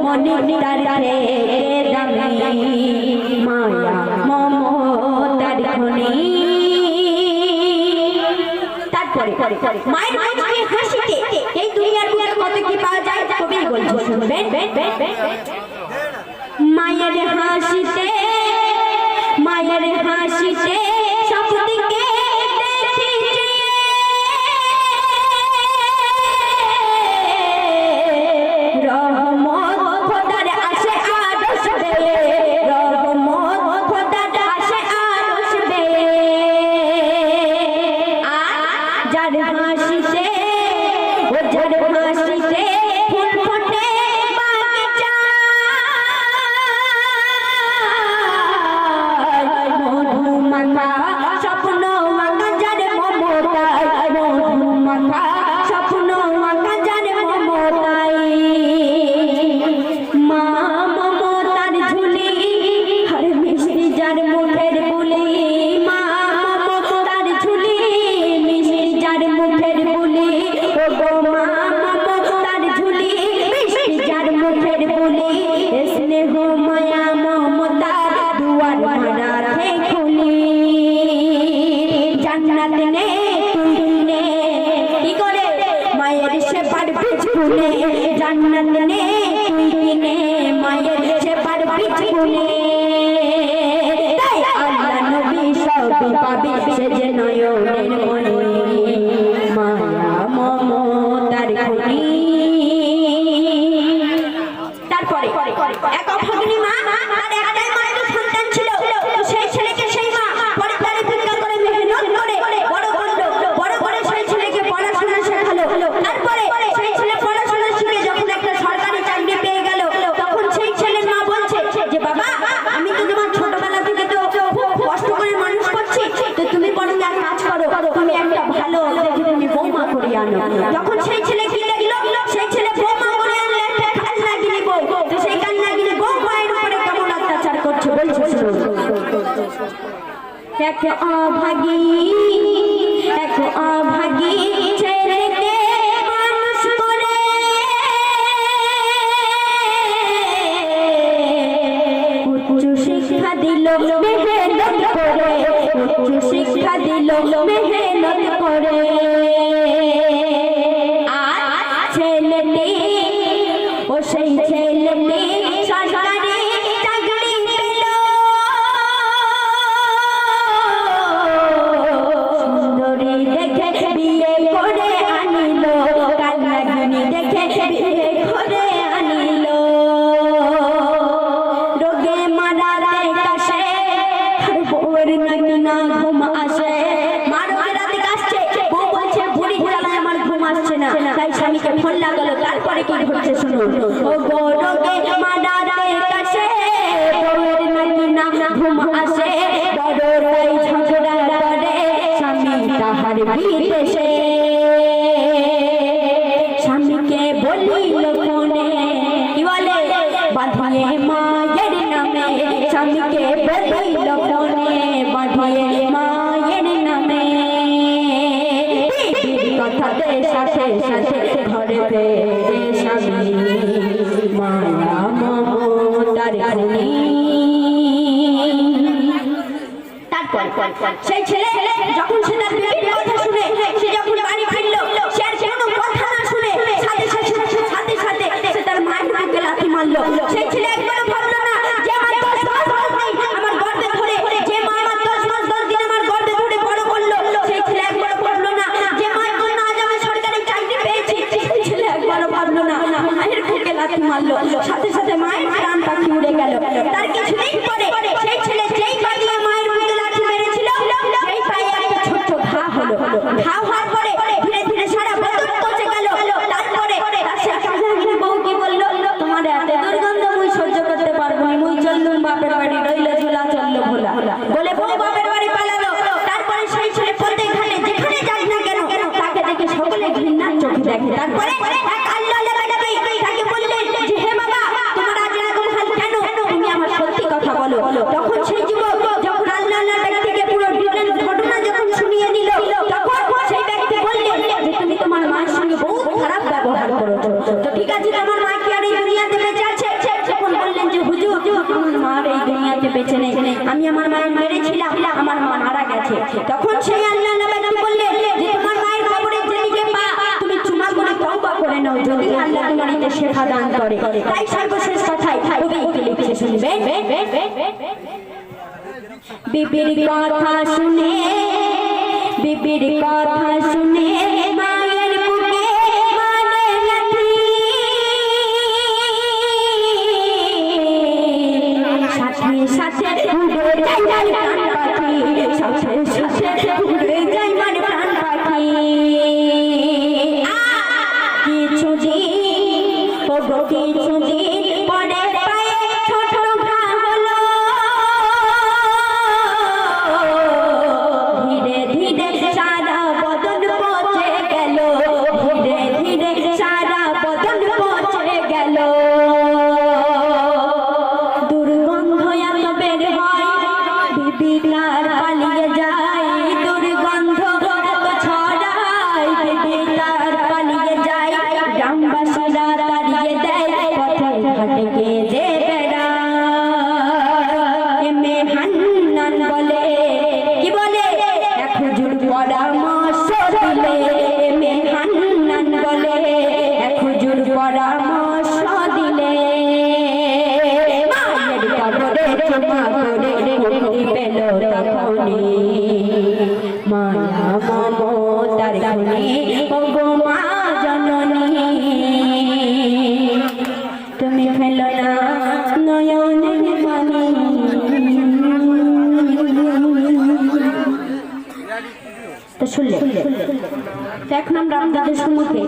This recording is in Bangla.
মনি তার থেকে দামি মায়া মমতার খনি। তারপরে মায়ের মুখে হাসিতে এই দুনিয়ার বুকে কত কি পাওয়া যায় কবি বলছে শুনবেন। মায়ের হাসিতে মায়ের হাসিতে সবদিকে দেখিছে রহমত খোদার আসে আরশ বেয়ে, রহমত খোদার আসে আরশ বেয়ে। যার হাসিতে ও যার হাসিতে ফুল ফোটে বাগিচা, মধুমাখা স্বপ্ন মাখা যার মমতায়, মধুমাখা স্বপ্ন মাখা যার মমতায়। মা মমতার ঝুলি আর মিষ্টি যার মুখের বুলি, মা মমতার ঝুলি মিষ্টি যার মুখের বুলি। ও গো মা মমতার ঝুলি মিষ্টি যার মুখের বুলি। স্নেহ মায়া মমতার দুয়ার মারা রে খুলি। জান্নাত নে তুই নে কি করে মায়ের সেবার বীজ ফুলে, জান্নাত নে তুই নে মায়ের সেবার বীজ ফুলে। তাই আল্লাহ নবী সব পাবি সে যে নয়নের মনি মায়া মমতার খনি। তারপরে এক অভাগিনী মা আর একটাই মাত্র সন্তান ছিল। সেই ছেলেকে সেই মা পরে তারে ভিক্ষা করে মেহনত করে বড় করলো, বড় করে সেই ছেলেকে পড়াশোনা শেখালো। তারপরে সেই ছেলে পড়াশোনা শিখে যখন একটা সরকারি চাকরি পেয়ে গেল, তখন সেই ছেলের মা বলছে যে বাবা আমি তো তোমার ছোটবেলা থেকে তো খুব কষ্ট করে মানুষ করছি, তো তুমি বরং এক কাজ করো, তুমি একটা ভালো দেখে তুমি বৌমা করে আনো। তখন সেই ছেলে কি লাগলো, সেই ছেলে বৌমা করে আনলো একটা কান্নাগিনী বউ। তো সেই কান্নাগিনী বউ মায়ের উপরে কেমন অত্যাচার করছে বলছে শুনুন। এক অভাগী ছেলেকে মানুষ করে উচ্চ শিক্ষা দিল মেহনত করে, উচ্চ শিক্ষা দিল মেহনত করে। আর ছেলেটি ও সেই ছেলেটি সরকারি চাকরি পেল। সুন্দরী দেখে বিয়ে করে আনিল, কান্নাগিনী দেখে বিয়ে করে আনিল। রোগে মারা কাশে বউয়ের নাকি না ঘুম আসে। মা রোগে রাতে কাশছে, বউ বলছে বুড়ি জ্বালায় আমার ঘুম আসছে না। তাই স্বামীকে ফোন লাগালো। তারপরে কি ঘটছে শুনুন। ও গো রোগে মারা কাশে বউয়ের নাকি না ঘুম আসে, বড়রাই ঝগড়া করে স্বামী তাহার বিদেশে। স্বামীকে বলিল ফোনে কি বলে বাঁধিয়ে মায়ের নামে, স্বামীকে বলিল ফোনে বাঁধিয়ে মায়ের নামে। কথাতে সাথে সাথে ঘরে ফেরে স্বামী মায়া মমতার খনি। তারপর সেই ছেলে যখন সে তার বিবির কথা শুনে, সে যখন বাড়ি ফিরল, সে আর কোনো কথা না শুনে সাথে সাথে সে তার মায়ের বুকে লাথি মারলো। সেই ছেলে একবারও ভাবলো না যে আমার 10 মাস আমার গর্ভে ধরে, যে মা আমার 10 মাস 10 দিন আমার গর্ভে ধরে বড় করলো। সেই ছেলে একবারও ভাবলো না যে মায়ের জন্য আজ আমি সরকারি চাকরি পেয়েছি। সেই ছেলে একবারও ভাবলো না মায়ের বুকে লাথি মারলো, সাথে সাথে মায়ের প্রাণ পাখি উড়ে গেল। তার কিছুদিন পরে সেই ছেলে যেই পা দিয়ে মায়ের বুকে লাথি মেরেছিল, সেই পায়ে একটা ছোট্ট ঘা হলো। ঘা হওয়ার পরে ধীরে ধীরে সারা বদন পচে গেল। তারপরে তার সেই কান্নাগিনী বউ কি বললো, তোমার এত দুর্গন্ধ মুই সহ্য করতে পারবো না, মুই চললুম বাপের বাড়ি, রইল ঝোলা চললো ভোলা বলে বউ বাপের বাড়ি পালালো। তারপরে সেই ছেলে প্রত্যেক ঘাটে যেখানে যাক না কেন তাকে দেখে সকলে ঘৃণার চোখে দেখে। তারপরে এক আল্লাহ লাগাবে তাকে বললেন যে হে বাবা তোমার আজ এরকম হাল কেন, তুমি আমার সত্যি কথা বলো। তখন সেই যুবক যখন আল্লাহ ব্যক্তিকে পুরো ডিটেইলস ঘটনা যখন শুনিয়ে দিল, তখন সেই ব্যক্তি বললেন যে তুমি তোমার মায়ের সঙ্গে বহুত খারাপ ব্যবহার করেছো। তো ঠিক আছে তোমার মা কি আর এই দুনিয়াতে বেঁচে আছে? আমাকে বেঁচে নেই, আমি আমার মায়ের মেরেছিলাম, আমার মা মারা গেছে। তখন সেই আল্লাহ নবী বললেন যে তোমার মায়ের কবরের যেদিকে পা তুমি চুমা করে তওবা করে নাও, যদি আল্লাহ তোমার এতে শেফা দান করে। তাই সর্বশেষ কথাই কবি কি লিখছে শুনবেন। বিবির কথা শুনে, বিবির কথা শুনে মায়ের বুকে মানে লাথি, সাথে সাথে উড়ে যায় প্রাণ পাখি, সাথে সাথে উড়ে যায় প্রাণ পাখি। কিছুদিন ও গো কিছুদিন পরে পায়ে ছোট ঘা হলো, ধীরে ধীরে সারা বদন পচে গেল, ধীরে ধীরে সারা বদন পচে গেল। দুর্গন্ধ এত বের হয় বিবি তার পালিয়ে যায়, দুর্গন্ধ এত ছড়ায় বিবি তার পালিয়ে যায়। গ্রামবাসীরা তাড়িয়ে দেয়, পথে ঘাটে কেঁদে বেড়ায়। এমে হান্নান বলে কি বলে এক হুজুর পরামর্শ দিলে, এমে হান্নান বলে এক হুজুর পরামর্শ দিলে। মায়ের কবরে চুমা করে মুক্তি পেল তখনই, মায়া মমতার গুণে ও গো মা জননী, তুমি ফেলো না নয়নের পানি। তো শুনলে তো এখন আমরা আপনাদের সম্মুখে